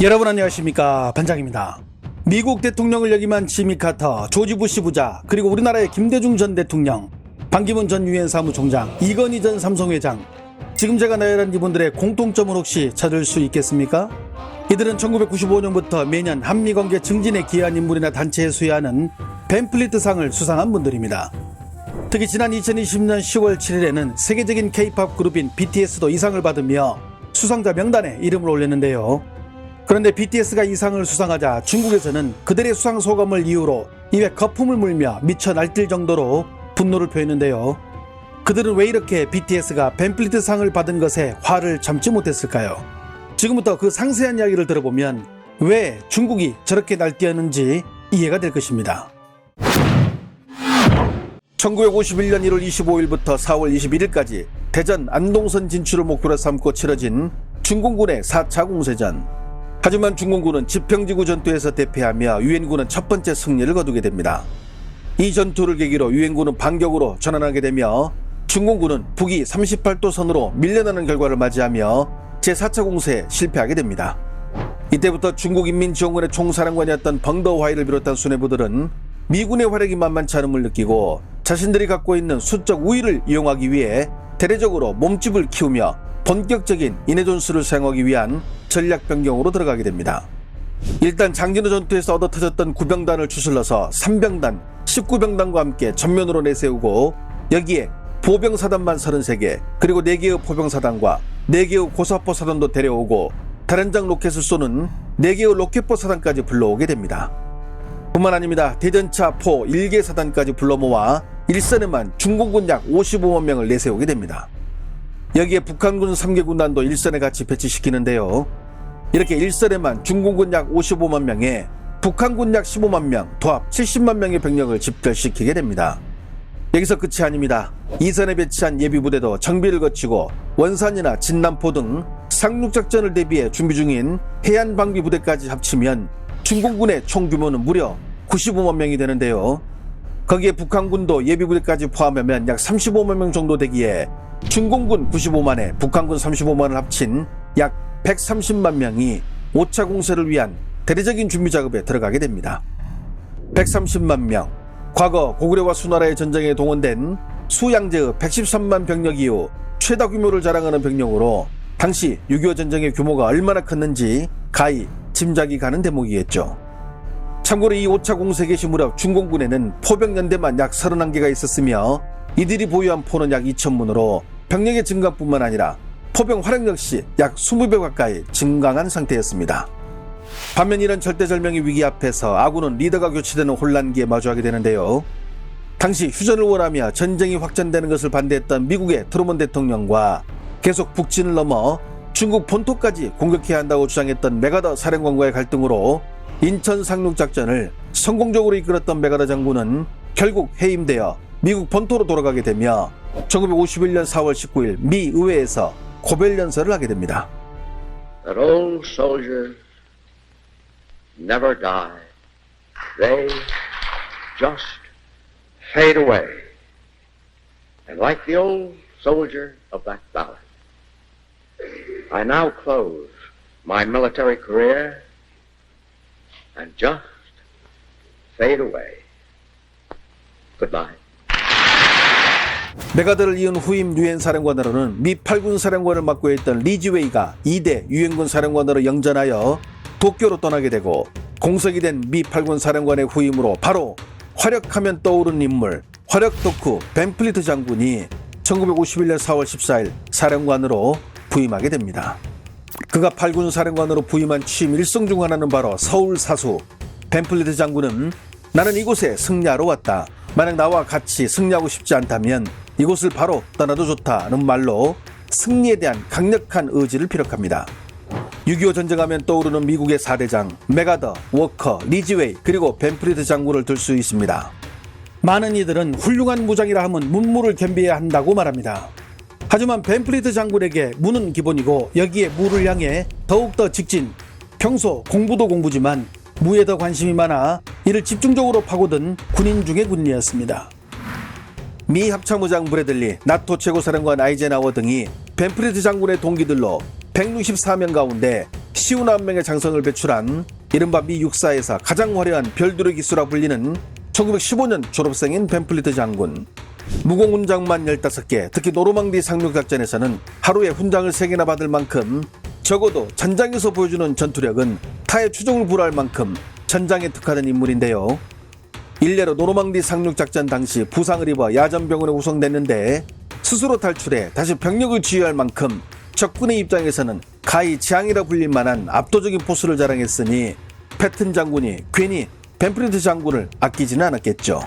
여러분 안녕하십니까, 반장입니다. 미국 대통령을 역임한 지미 카터, 조지 부시 부자, 그리고 우리나라의 김대중 전 대통령, 반기문 전 유엔 사무총장, 이건희 전 삼성회장, 지금 제가 나열한 이분들의 공통점을 혹시 찾을 수 있겠습니까? 이들은 1995년부터 매년 한미관계 증진에 기여한 인물이나 단체에 수여하는 벤플리트상을 수상한 분들입니다. 특히 지난 2020년 10월 7일에는 세계적인 K-POP 그룹인 BTS도 이 상을 받으며 수상자 명단에 이름을 올렸는데요. 그런데 BTS가 이 상을 수상하자 중국에서는 그들의 수상 소감을 이유로 입에 거품을 물며 미쳐 날뛸 정도로 분노를 표했는데요. 그들은 왜 이렇게 BTS가 벤플리트 상을 받은 것에 화를 참지 못했을까요? 지금부터 그 상세한 이야기를 들어보면 왜 중국이 저렇게 날뛰었는지 이해가 될 것입니다. 1951년 1월 25일부터 4월 21일까지 대전 안동선 진출을 목표로 삼고 치러진 중공군의 4차 공세전. 하지만 중공군은 지평지구 전투에서 대패하며 유엔군은 첫 번째 승리를 거두게 됩니다. 이 전투를 계기로 유엔군은 반격으로 전환하게 되며 중공군은 북위 38도 선으로 밀려나는 결과를 맞이하며 제4차 공세에 실패하게 됩니다. 이때부터 중국인민지원군의 총사령관이었던 벙더화이를 비롯한 수뇌부들은 미군의 활약이 만만치 않음을 느끼고 자신들이 갖고 있는 수적 우위를 이용하기 위해 대대적으로 몸집을 키우며 본격적인 인해 전술을 사용하기 위한 전략 변경으로 들어가게 됩니다. 일단 장진호 전투에서 얻어 터졌던 구병단을 추슬러서 3병단, 19병단과 함께 전면으로 내세우고 여기에 보병사단만 33개, 그리고 4개의 포병사단과 4개의 고사포 사단도 데려오고 다련장 로켓을 쏘는 4개의 로켓포 사단까지 불러오게 됩니다. 뿐만 아닙니다. 대전차 포 1개 사단까지 불러 모아 일선에만 중공군 약 55만 명을 내세우게 됩니다. 여기에 북한군 3개 군단도 일선에 같이 배치시키는데요. 이렇게 일선에만 중공군 약 55만 명에 북한군 약 15만 명, 도합 70만 명의 병력을 집결시키게 됩니다. 여기서 끝이 아닙니다. 이선에 배치한 예비부대도 정비를 거치고 원산이나 진남포 등 상륙작전을 대비해 준비 중인 해안방비부대까지 합치면 중공군의 총 규모는 무려 95만 명이 되는데요. 거기에 북한군도 예비부대까지 포함하면 약 35만 명 정도 되기에 중공군 95만에 북한군 35만을 합친 약 130만 명이 5차 공세를 위한 대대적인 준비 작업에 들어가게 됩니다. 130만 명, 과거 고구려와 수나라의 전쟁에 동원된 수양제의 113만 병력 이후 최다 규모를 자랑하는 병력으로 당시 6.25 전쟁의 규모가 얼마나 컸는지 가히 짐작이 가는 대목이겠죠. 참고로 이 5차 공세 개시 무렵 중공군에는 포병연대만 약 31개가 있었으며 이들이 보유한 포는 약 2,000문으로 병력의 증강뿐만 아니라 포병 활약 역시 약 20배 가까이 증강한 상태였습니다. 반면 이런 절대절명의 위기 앞에서 아군은 리더가 교체되는 혼란기에 마주하게 되는데요. 당시 휴전을 원하며 전쟁이 확전되는 것을 반대했던 미국의 트루먼 대통령과 계속 북진을 넘어 중국 본토까지 공격해야 한다고 주장했던 맥아더 사령관과의 갈등으로 인천 상륙작전을 성공적으로 이끌었던 맥아더 장군은 결국 해임되어 미국 본토로 돌아가게 되며 1951년 4월 19일 미 의회에서 고별 연설을 하게 됩니다. That old soldiers never die. They just fade away. And like the old soldier of that ballad, I now close my military career and just fade away. Goodbye. 맥아더를 이은 후임 유엔 사령관으로는 미 8군 사령관을 맡고 있던 리지웨이가 2대 유엔군 사령관으로 영전하여 도쿄로 떠나게 되고 공석이 된 미 8군 사령관의 후임으로 바로 활약하면 떠오르는 인물 활약 덕후 벤플리트 장군이 1951년 4월 14일 사령관으로 부임하게 됩니다. 그가 8군 사령관으로 부임한 취임 일성 중 하나는 바로 서울 사수. 벤플리트 장군은 나는 이곳에 승리하러 왔다. 만약 나와 같이 승리하고 싶지 않다면 이곳을 바로 떠나도 좋다는 말로 승리에 대한 강력한 의지를 피력합니다. 6.25 전쟁하면 떠오르는 미국의 4대장 맥아더, 워커, 리지웨이 그리고 벤플리트 장군을 들 수 있습니다. 많은 이들은 훌륭한 무장이라 하면 문무를 겸비해야 한다고 말합니다. 하지만 벤플리트 장군에게 무는 기본이고 여기에 무를 향해 더욱더 직진, 평소 공부도 공부지만 무에 더 관심이 많아 이를 집중적으로 파고든 군인 중의 군인이었습니다. 미 합참의장 브래들리, 나토 최고사령관 아이젠하워 등이 벤프리트 장군의 동기들로 164명 가운데 쉬운 9명의 장성을 배출한 이른바 미 육사에서 가장 화려한 별두르 기수라 불리는 1915년 졸업생인 밴플리트 장군. 무공 훈장만 15개, 특히 노르망디 상륙작전에서는 하루에 훈장을 3개나 받을 만큼 적어도 전장에서 보여주는 전투력은 타의 추종을 불허할 만큼 전장에 특화된 인물인데요. 일례로 노르망디 상륙작전 당시 부상을 입어 야전병원에 후송됐는데 스스로 탈출해 다시 병력을 지휘할 만큼 적군의 입장에서는 가히 지향이라 불릴 만한 압도적인 포스를 자랑했으니 패튼 장군이 괜히 밴플리트 장군을 아끼지는 않았겠죠.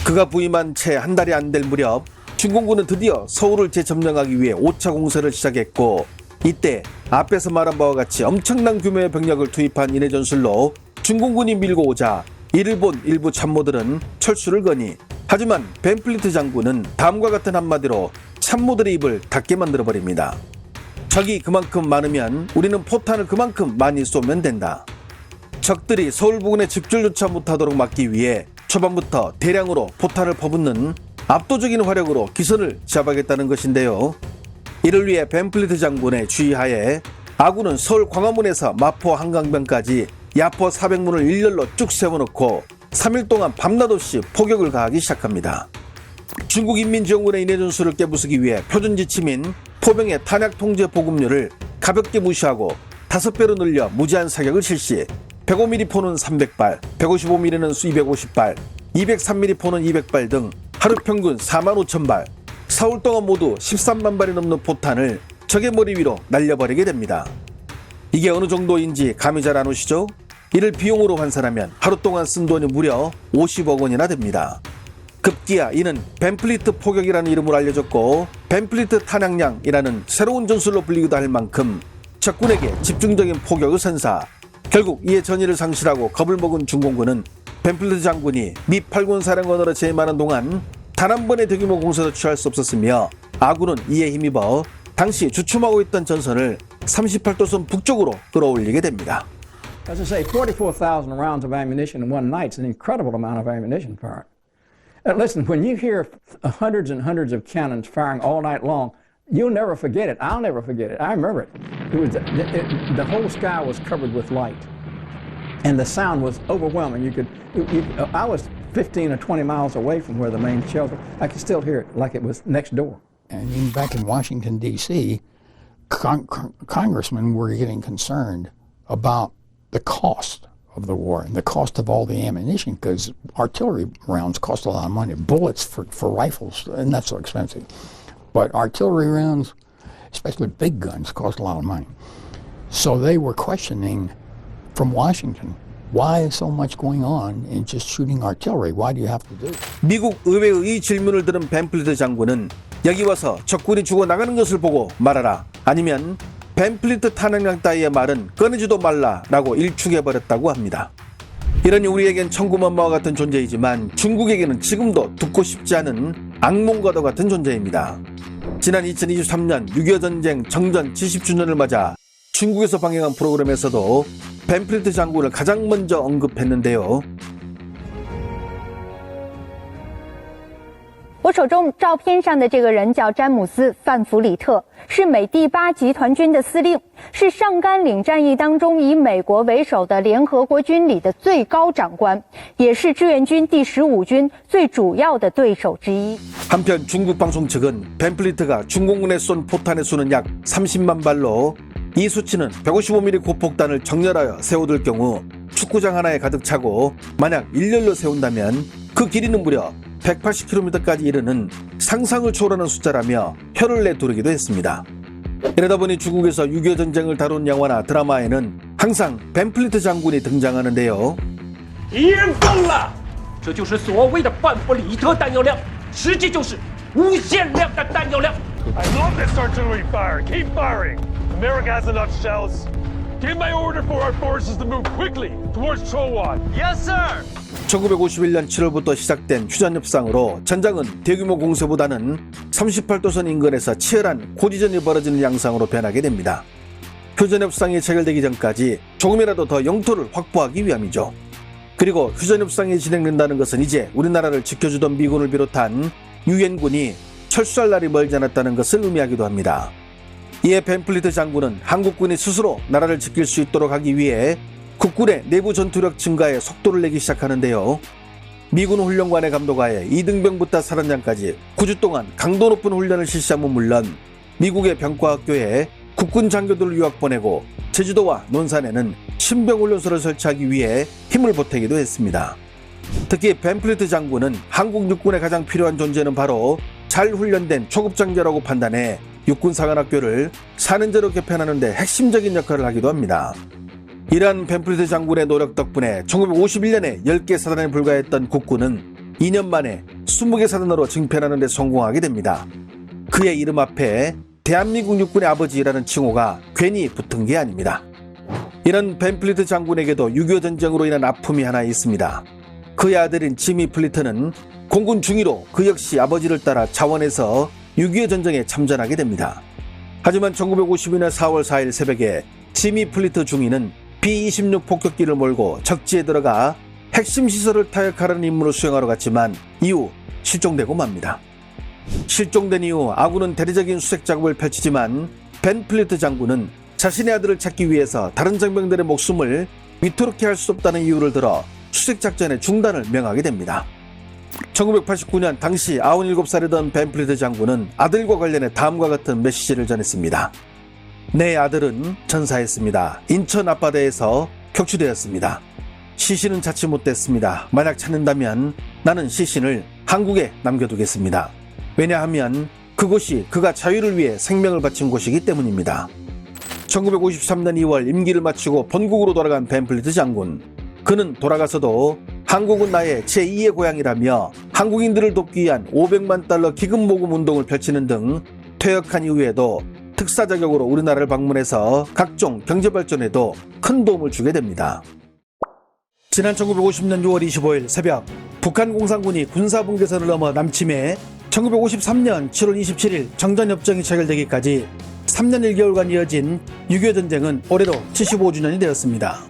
그가 부임한 채 한 달이 안 될 무렵 중공군은 드디어 서울을 재점령하기 위해 5차 공세를 시작했고, 이때 앞에서 말한 바와 같이 엄청난 규모의 병력을 투입한 인해 전술로 중공군이 밀고 오자 이를 본 일부 참모들은 철수를 거니, 하지만 밴플리트 장군은 다음과 같은 한마디로 참모들의 입을 닫게 만들어버립니다. 적이 그만큼 많으면 우리는 포탄을 그만큼 많이 쏘면 된다. 적들이 서울 부근에 집결조차 못하도록 막기 위해 초반부터 대량으로 포탄을 퍼붓는 압도적인 화력으로 기선을 잡아야겠다는 것인데요. 이를 위해 밴플리트 장군의 주의하에 아군은 서울 광화문에서 마포 한강변까지 야포 400문을 일렬로 쭉 세워놓고 3일 동안 밤낮 없이 포격을 가하기 시작합니다. 중국인민지원군의 인해 전술을 깨부수기 위해 표준 지침인 포병의 탄약 통제 보급률을 가볍게 무시하고 5배로 늘려 무제한 사격을 실시, 105mm 포는 300발, 155mm는 250발, 203mm 포는 200발 등 하루 평균 45,000발, 4월 동안 모두 13만 발이 넘는 포탄을 적의 머리 위로 날려버리게 됩니다. 이게 어느 정도인지 감이 잘 안 오시죠? 이를 비용으로 환산하면 하루 동안 쓴 돈이 무려 50억 원이나 됩니다. 급기야 이는 밴플리트 포격이라는 이름으로 알려졌고, 밴플리트 탄약량이라는 새로운 전술로 불리기도 할 만큼 적군에게 집중적인 포격을 선사, 결국 이에 전의를 상실하고 겁을 먹은 중공군은 밴플리트 장군이 미 8군 사령관으로 재임하는 동안 단 한 번의 대규모 공세도 취할 수 없었으며, 아군은 이에 힘입어 당시 주춤하고 있던 전선을 38도선 북쪽으로 끌어올리게 됩니다. As I say, 44,000 rounds of ammunition in one night is an incredible amount of ammunition fired. Listen, when you hear hundreds and hundreds of cannons firing all night long, you'll never forget it. I'll never forget it. I remember it. The whole sky was covered with light, and the sound was overwhelming. I was 15 or 20 miles away from where the main shelter. I could still hear it like it was next door. And even back in Washington, D.C., congressmen were getting concerned about the cost of the war and the cost of all the ammunition, because artillery rounds cost a lot of money. Bullets for rifles, and that's so expensive. But artillery rounds, especially big guns, cost a lot of money. So they were questioning from Washington, why is so much going on in just shooting artillery? Why do you have to do it? 미국 의회의 이 질문을 들은 밴플리트 장군은 여기 와서 적군이 죽어나가는 것을 보고 말하라, 아니면 밴플리트 탄약량 따위의 말은 꺼내지도 말라라고 일축해버렸다고 합니다. 이러니 우리에겐 천구만마와 같은 존재이지만 중국에게는 지금도 듣고 싶지 않은 악몽과도 같은 존재입니다. 지난 2023년 6.25 전쟁 정전 70주년을 맞아 중국에서 방영한 프로그램에서도 밴플리트 장군을 가장 먼저 언급했는데요. 我手中照片上的这个人叫詹姆斯·范弗里特，是美第8集团军的司令，是上甘岭战役当中以美国为首的联合国军里的最高长官，也是志愿军第15军最主要的对手之一。 한편 중국 방송 측은 밴플리트가 중공군에 쏜 포탄의 수는 약 30만 발로, 이 수치는 155mm 고폭탄을 정렬하여 세워둘 경우 축구장 하나에 가득 차고 만약 일렬로 세운다면 그 길이는 무려 180km까지 이르는 상상을 초월하는 숫자라며 혀를 내두르기도 했습니다. 이러다 보니 중국에서 6.25 전쟁을 다룬 영화나 드라마에는 항상 밴플리트 장군이 등장하는데요. 敌人够了，这就是所谓的范弗里特弹药量，实际就是无限量的弹药量。 I love this artillery fire. Keep firing. America has enough shells. Give my order for our forces to move quickly towards Chowan. Yes, sir. 1951년 7월부터 시작된 휴전협상으로 전장은 대규모 공세보다는 38도선 인근에서 치열한 고지전이 벌어지는 양상으로 변하게 됩니다. 휴전협상이 체결되기 전까지 조금이라도 더 영토를 확보하기 위함이죠. 그리고 휴전협상이 진행된다는 것은 이제 우리나라를 지켜주던 미군을 비롯한 유엔군이 철수할 날이 멀지 않았다는 것을 의미하기도 합니다. 이에 벤플리트 장군은 한국군이 스스로 나라를 지킬 수 있도록 하기 위해 국군의 내부 전투력 증가에 속도를 내기 시작하는데요. 미군 훈련관의 감독하에 이등병부터 사단장까지 9주 동안 강도 높은 훈련을 실시함은 물론 미국의 병과학교에 국군 장교들을 유학 보내고 제주도와 논산에는 신병훈련소를 설치하기 위해 힘을 보태기도 했습니다. 특히 벤플리트 장군은 한국 육군에 가장 필요한 존재는 바로 잘 훈련된 초급 장교라고 판단해 육군사관학교를 4년제로 개편하는 데 핵심적인 역할을 하기도 합니다. 이러한 벤플리트 장군의 노력 덕분에 1951년에 10개 사단에 불과했던 국군은 2년 만에 20개 사단으로 증편하는 데 성공하게 됩니다. 그의 이름 앞에 대한민국 육군의 아버지라는 칭호가 괜히 붙은 게 아닙니다. 이런 벤플리트 장군에게도 6.25 전쟁으로 인한 아픔이 하나 있습니다. 그의 아들인 지미 플리트는 공군 중위로 그 역시 아버지를 따라 자원에서 6.25 전쟁에 참전하게 됩니다. 하지만 1952년 4월 4일 새벽에 지미 플리트 중위는 B-26 폭격기를 몰고 적지에 들어가 핵심 시설을 타격하라는 임무를 수행하러 갔지만 이후 실종되고 맙니다. 실종된 이후 아군은 대대적인 수색 작업을 펼치지만 벤플리트 장군은 자신의 아들을 찾기 위해서 다른 장병들의 목숨을 위태롭게 할 수 없다는 이유를 들어 수색 작전의 중단을 명하게 됩니다. 1989년 당시 97살이던 벤플리트 장군은 아들과 관련해 다음과 같은 메시지를 전했습니다. 내 아들은 전사했습니다. 인천 앞바다에서 격추되었습니다. 시신은 찾지 못했습니다. 만약 찾는다면 나는 시신을 한국에 남겨두겠습니다. 왜냐하면 그곳이 그가 자유를 위해 생명을 바친 곳이기 때문입니다. 1953년 2월 임기를 마치고 본국으로 돌아간 벤플리트 장군. 그는 돌아가서도 한국은 나의 제2의 고향이라며 한국인들을 돕기 위한 500만 달러 기금 모금 운동을 펼치는 등 퇴역한 이후에도 특사 자격으로 우리나라를 방문해서 각종 경제 발전에도 큰 도움을 주게 됩니다. 지난 1950년 6월 25일 새벽 북한 공산군이 군사분계선을 넘어 남침해 1953년 7월 27일 정전협정이 체결되기까지 3년 1개월간 이어진 6.25 전쟁은 올해로 75주년이 되었습니다.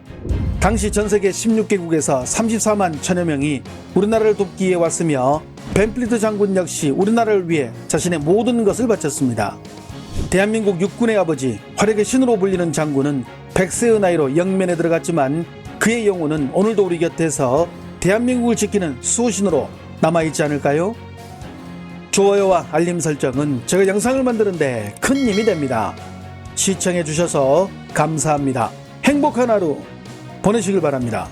당시 전세계 16개국에서 34만 천여 명이 우리나라를 돕기 위해 왔으며 벤플리트 장군 역시 우리나라를 위해 자신의 모든 것을 바쳤습니다. 대한민국 육군의 아버지, 활약의 신으로 불리는 장군은 100세의 나이로 영면에 들어갔지만 그의 영혼은 오늘도 우리 곁에서 대한민국을 지키는 수호신으로 남아있지 않을까요? 좋아요와 알림 설정은 제가 영상을 만드는데 큰 힘이 됩니다. 시청해주셔서 감사합니다. 행복한 하루 보내시길 바랍니다.